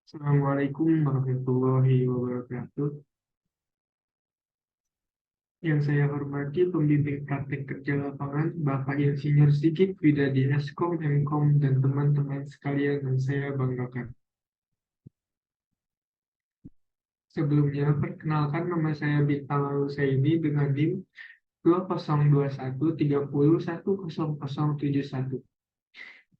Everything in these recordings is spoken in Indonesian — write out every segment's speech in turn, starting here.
Assalamualaikum warahmatullahi wabarakatuh. Yang saya hormati pembimbing praktek kerja lapangan, Bapak Insinyur Sigit Widadi Eskom, Mkom, dan teman-teman sekalian yang saya banggakan. Sebelumnya, perkenalkan nama saya Bintang Lalusaini dengan NIM 2021301071.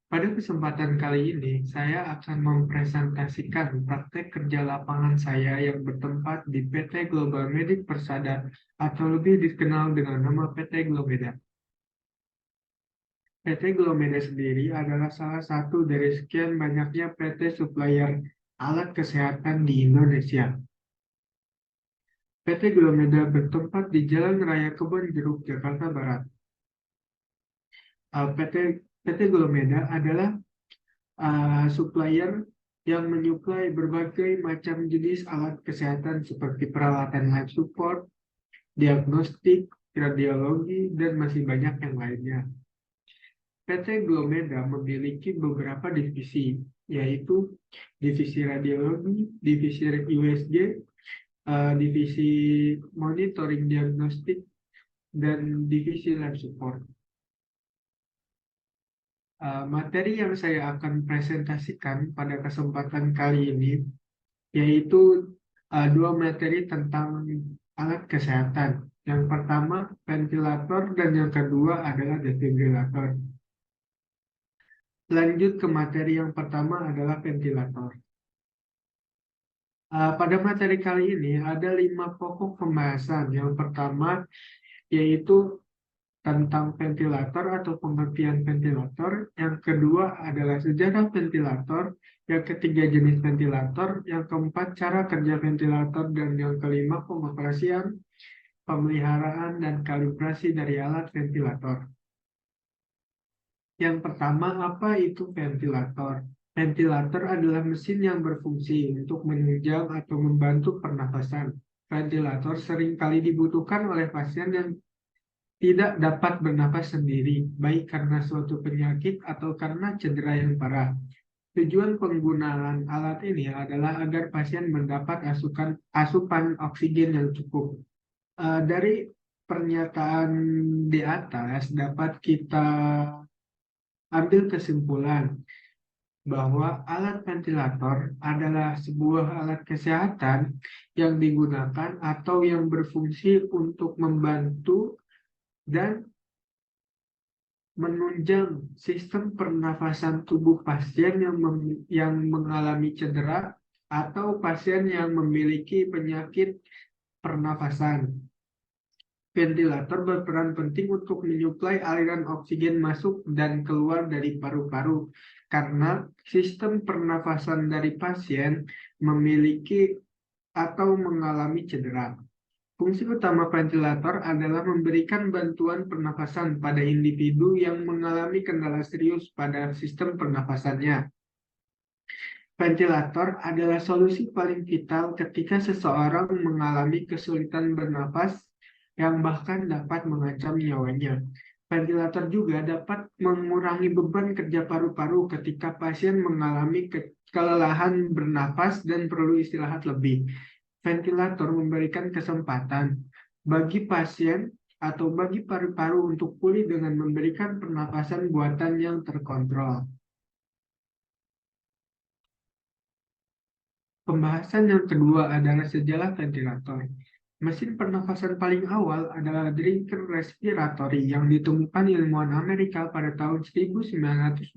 Pada kesempatan kali ini, saya akan mempresentasikan praktek kerja lapangan saya yang bertempat di PT Global Medic Persada atau lebih dikenal dengan nama PT Glomeda. PT Glomeda sendiri adalah salah satu dari sekian banyaknya PT supplier alat kesehatan di Indonesia. PT Glomeda bertempat di Jalan Raya Kebonjeruk, Jakarta Barat. PT Glomeda adalah supplier yang menyuplai berbagai macam jenis alat kesehatan seperti peralatan life support, diagnostik, radiologi, dan masih banyak yang lainnya. PT Glomeda memiliki beberapa divisi, yaitu divisi radiologi, divisi USG, divisi monitoring diagnostik, dan divisi life support. Materi yang saya akan presentasikan pada kesempatan kali ini yaitu dua materi tentang alat kesehatan. Yang pertama ventilator dan yang kedua adalah defibrilator. Lanjut ke materi yang pertama adalah ventilator. Pada materi kali ini ada 5 pokok pembahasan. Yang pertama yaitu tentang ventilator atau pengertian ventilator. Yang kedua adalah sejarah ventilator. Yang ketiga jenis ventilator. Yang keempat cara kerja ventilator. Dan yang kelima pengoperasian, pemeliharaan, dan kalibrasi dari alat ventilator. Yang pertama, apa itu ventilator? Ventilator adalah mesin yang berfungsi untuk menunjang atau membantu pernafasan. Ventilator seringkali dibutuhkan oleh pasien yang tidak dapat bernapas sendiri, baik karena suatu penyakit atau karena cedera yang parah. Tujuan penggunaan alat ini adalah agar pasien mendapat asupan oksigen yang cukup. Dari pernyataan di atas dapat kita ambil kesimpulan bahwa alat ventilator adalah sebuah alat kesehatan yang digunakan atau yang berfungsi untuk membantu dan menunjang sistem pernafasan tubuh pasien yang mengalami cedera atau pasien yang memiliki penyakit pernafasan. Ventilator berperan penting untuk menyuplai aliran oksigen masuk dan keluar dari paru-paru karena sistem pernafasan dari pasien memiliki atau mengalami cedera. Fungsi utama ventilator adalah memberikan bantuan pernafasan pada individu yang mengalami kendala serius pada sistem pernafasannya. Ventilator adalah solusi paling vital ketika seseorang mengalami kesulitan bernapas yang bahkan dapat mengancam nyawanya. Ventilator juga dapat mengurangi beban kerja paru-paru ketika pasien mengalami kelelahan bernapas dan perlu istirahat lebih. Ventilator memberikan kesempatan bagi pasien atau bagi paru-paru untuk pulih dengan memberikan pernapasan buatan yang terkontrol. Pembahasan yang kedua adalah sejarah ventilator. Mesin pernafasan paling awal adalah drinker respiratory yang ditemukan ilmuwan Amerika pada tahun 1928.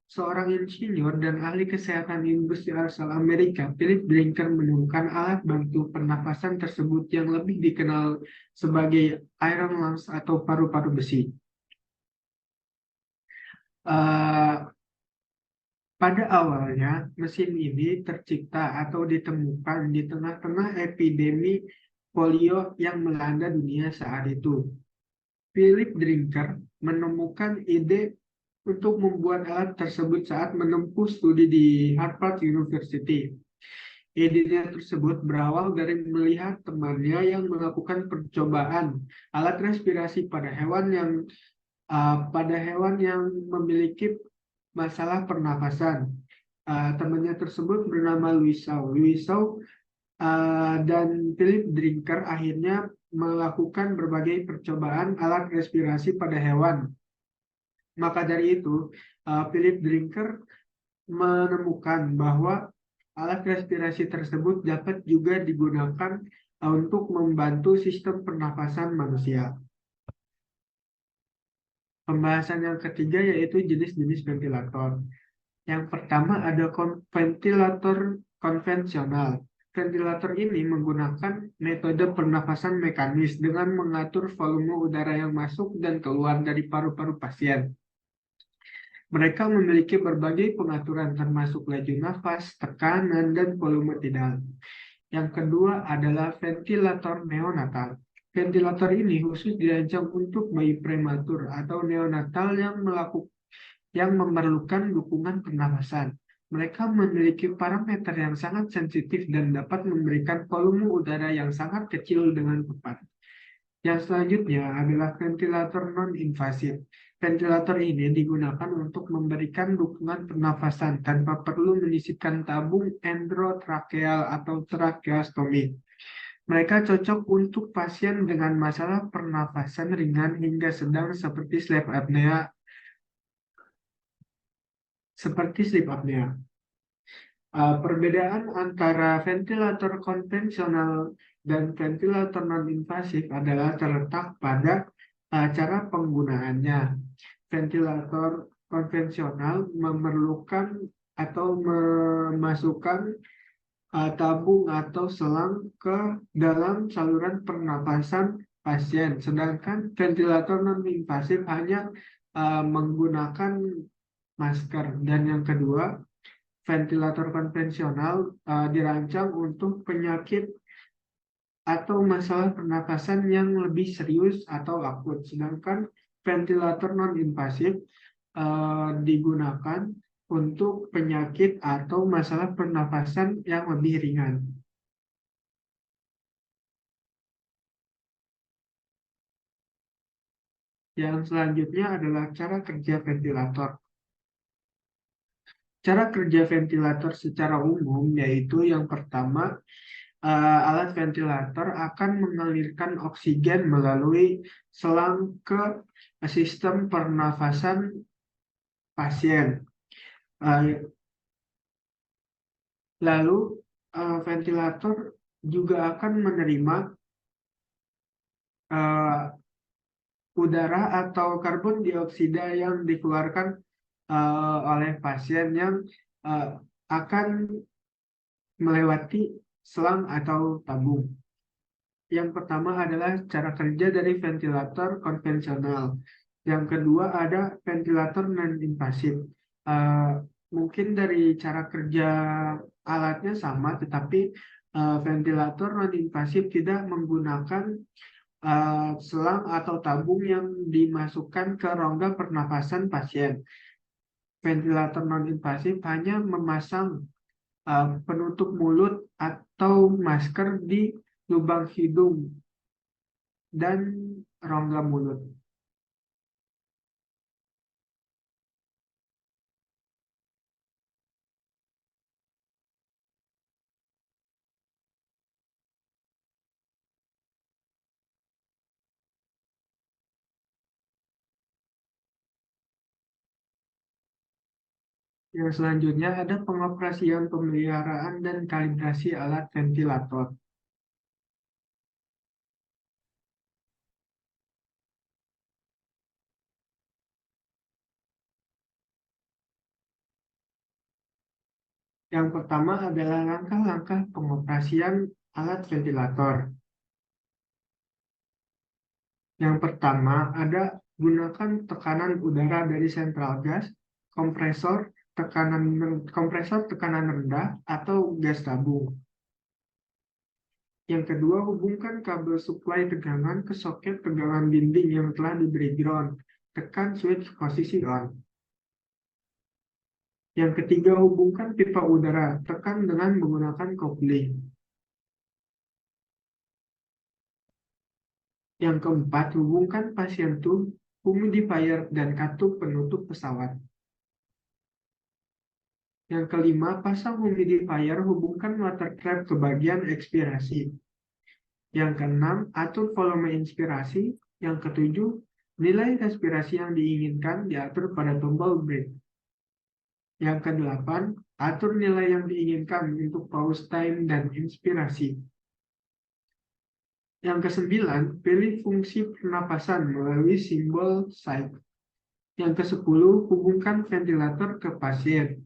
Seorang insinyur dan ahli kesehatan industri asal Amerika, Philip Drinker, menemukan alat bantu pernafasan tersebut yang lebih dikenal sebagai iron lungs atau paru-paru besi. Uh, Pada awalnya, mesin ini tercipta atau ditemukan di tengah-tengah epidemi polio yang melanda dunia saat itu. Philip Drinker menemukan ide untuk membuat alat tersebut saat menempuh studi di Harvard University. Idenya tersebut berawal dari melihat temannya yang melakukan percobaan alat respirasi pada hewan yang memiliki masalah pernafasan. Temannya tersebut bernama Louis Shaw. Louis Shaw dan Philip Drinker akhirnya melakukan berbagai percobaan alat respirasi pada hewan. Maka dari itu, Philip Drinker menemukan bahwa alat respirasi tersebut dapat juga digunakan untuk membantu sistem pernafasan manusia. Pembahasan yang ketiga yaitu jenis-jenis ventilator. Yang pertama ada ventilator konvensional. Ventilator ini menggunakan metode pernafasan mekanis dengan mengatur volume udara yang masuk dan keluar dari paru-paru pasien. Mereka memiliki berbagai pengaturan termasuk laju nafas, tekanan, dan volume tidal. Yang kedua adalah ventilator neonatal. Ventilator ini khusus dirancang untuk bayi prematur atau neonatal yang memerlukan dukungan pernafasan. Mereka memiliki parameter yang sangat sensitif dan dapat memberikan volume udara yang sangat kecil dengan tepat. Yang selanjutnya adalah ventilator non-invasif. Ventilator ini digunakan untuk memberikan dukungan pernafasan tanpa perlu menyisipkan tabung endotrakeal atau tracheostomi. Mereka cocok untuk pasien dengan masalah pernafasan ringan hingga sedang seperti sleep apnea. Perbedaan antara ventilator konvensional dan ventilator non-invasif adalah terletak pada cara penggunaannya. Ventilator konvensional memerlukan atau memasukkan tabung atau selang ke dalam saluran pernapasan pasien, sedangkan ventilator non-invasif hanya menggunakan masker. Dan yang kedua, ventilator konvensional dirancang untuk penyakit atau masalah pernapasan yang lebih serius atau akut, sedangkan ventilator non-invasif digunakan untuk penyakit atau masalah pernapasan yang lebih ringan. Yang selanjutnya adalah cara kerja ventilator. Cara kerja ventilator secara umum yaitu yang pertama, alat ventilator akan mengalirkan oksigen melalui selang ke sistem pernafasan pasien. Lalu ventilator juga akan menerima udara atau karbon dioksida yang dikeluarkan oleh pasien yang akan melewati selang atau tabung. Yang pertama adalah cara kerja dari ventilator konvensional. Yang kedua ada ventilator non-invasif. Mungkin dari cara kerja alatnya sama, tetapi ventilator non-invasif tidak menggunakan selang atau tabung yang dimasukkan ke rongga pernafasan pasien. Ventilator non-invasif hanya memasang penutup mulut atau masker di lubang hidung dan rongga mulut. Yang selanjutnya ada pengoperasian, pemeliharaan, dan kalibrasi alat ventilator. Yang pertama adalah langkah-langkah pengoperasian alat ventilator. Yang pertama ada gunakan tekanan udara dari sentral gas, kompresor tekanan rendah atau gas tabung. Yang kedua, hubungkan kabel suplai tegangan ke soket tegangan dinding yang telah diberi ground. Tekan switch posisi on. Yang ketiga, hubungkan pipa udara. Tekan dengan menggunakan kopling. Yang keempat, hubungkan pasien tube, humidifier, dan katup penutup pesawat. Yang kelima, pasang humidifier, hubungkan water trap ke bagian ekspirasi. Yang keenam, atur volume inspirasi. Yang ketujuh, nilai respirasi yang diinginkan diatur pada tombol break. Yang kedelapan, atur nilai yang diinginkan untuk pause time dan inspirasi. Yang kesembilan, pilih fungsi pernapasan melalui simbol sigh. Yang kesepuluh, hubungkan ventilator ke pasien.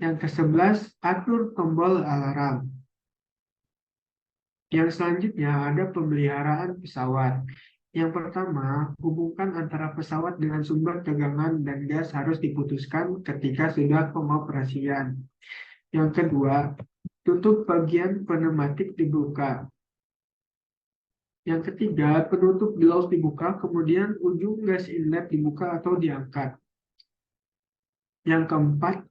Yang kesebelas, atur tombol alarm. Yang selanjutnya ada pemeliharaan pesawat. Yang pertama, hubungkan antara pesawat dengan sumber tegangan dan gas harus diputuskan ketika sudah pengoperasian. Yang kedua, tutup bagian pneumatik dibuka. Yang ketiga, penutup gloves dibuka, kemudian ujung gas inlet dibuka atau diangkat. Yang keempat,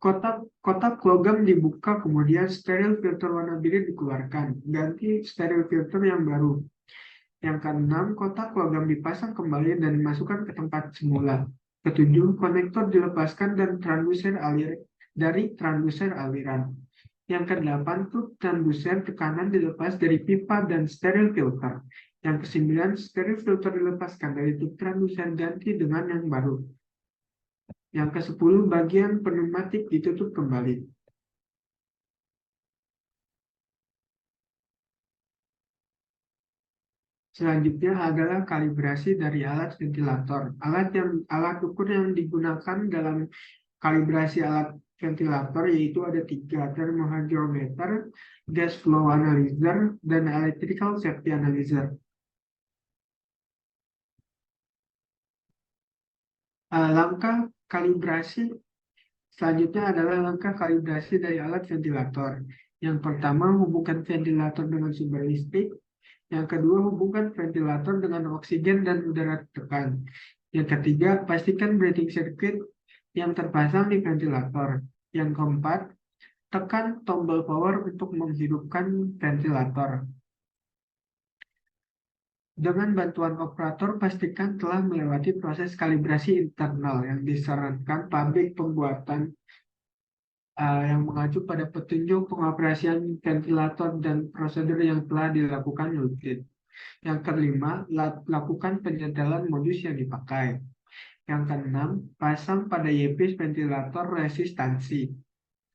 kotak logam dibuka, kemudian steril filter warna biru dikeluarkan. Ganti steril filter yang baru. Yang keenam, kotak logam dipasang kembali dan dimasukkan ke tempat semula. Ketujuh, konektor dilepaskan dan dari transducer aliran. Yang kedelapan, truk transducer tekanan dilepas dari pipa dan steril filter. Yang kesembilan, steril filter dilepaskan dari truk transducer ganti dengan yang baru. Yang kesepuluh, bagian pneumatik ditutup kembali. Selanjutnya adalah kalibrasi dari alat ventilator. Alat ukur yang digunakan dalam kalibrasi alat ventilator yaitu ada tiga: thermohygrometer, gas flow analyzer, dan electrical safety analyzer. Langkah kalibrasi selanjutnya adalah langkah kalibrasi dari alat ventilator. Yang pertama, hubungkan ventilator dengan sumber listrik. Yang kedua, hubungkan ventilator dengan oksigen dan udara tekan. Yang ketiga, pastikan breathing circuit yang terpasang di ventilator. Yang keempat, tekan tombol power untuk menghidupkan ventilator. Dengan bantuan operator, pastikan telah melewati proses kalibrasi internal yang disarankan pabrik pembuatan yang mengacu pada petunjuk pengoperasian ventilator dan prosedur yang telah dilakukan rutin. Yang kelima, lakukan penyetelan modus yang dipakai. Yang keenam, pasang pada earpiece ventilator resistansi.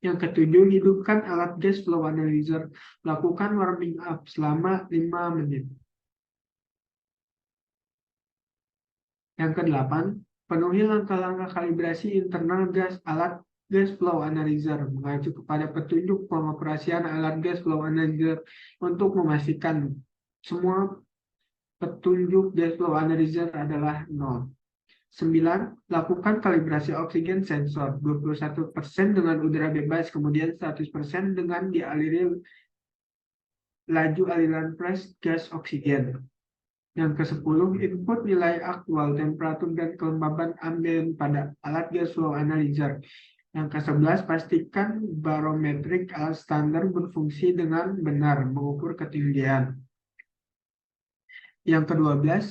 Yang ketujuh, hidupkan alat gas flow analyzer. Lakukan warming up selama 5 menit. Yang kedelapan, penuhi langkah-langkah kalibrasi internal alat gas flow analyzer mengacu kepada petunjuk pengoperasian alat gas flow analyzer untuk memastikan semua petunjuk gas flow analyzer adalah nol. 9. Lakukan kalibrasi oksigen sensor 21% dengan udara bebas, kemudian 100% dengan dialiri laju aliran press gas oksigen. Yang ke-10, input nilai aktual temperatur dan kelembaban ambien pada alat gas flow analyzer. Yang ke-11, pastikan barometrik alat standar berfungsi dengan benar mengukur ketinggian. Yang ke-12,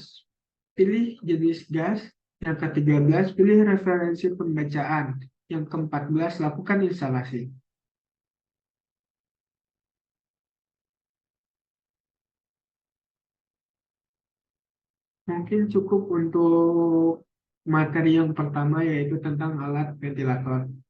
pilih jenis gas. Yang ke-13, pilih referensi pembacaan. Yang ke-14, lakukan instalasi. Mungkin cukup untuk materi yang pertama yaitu tentang alat ventilator.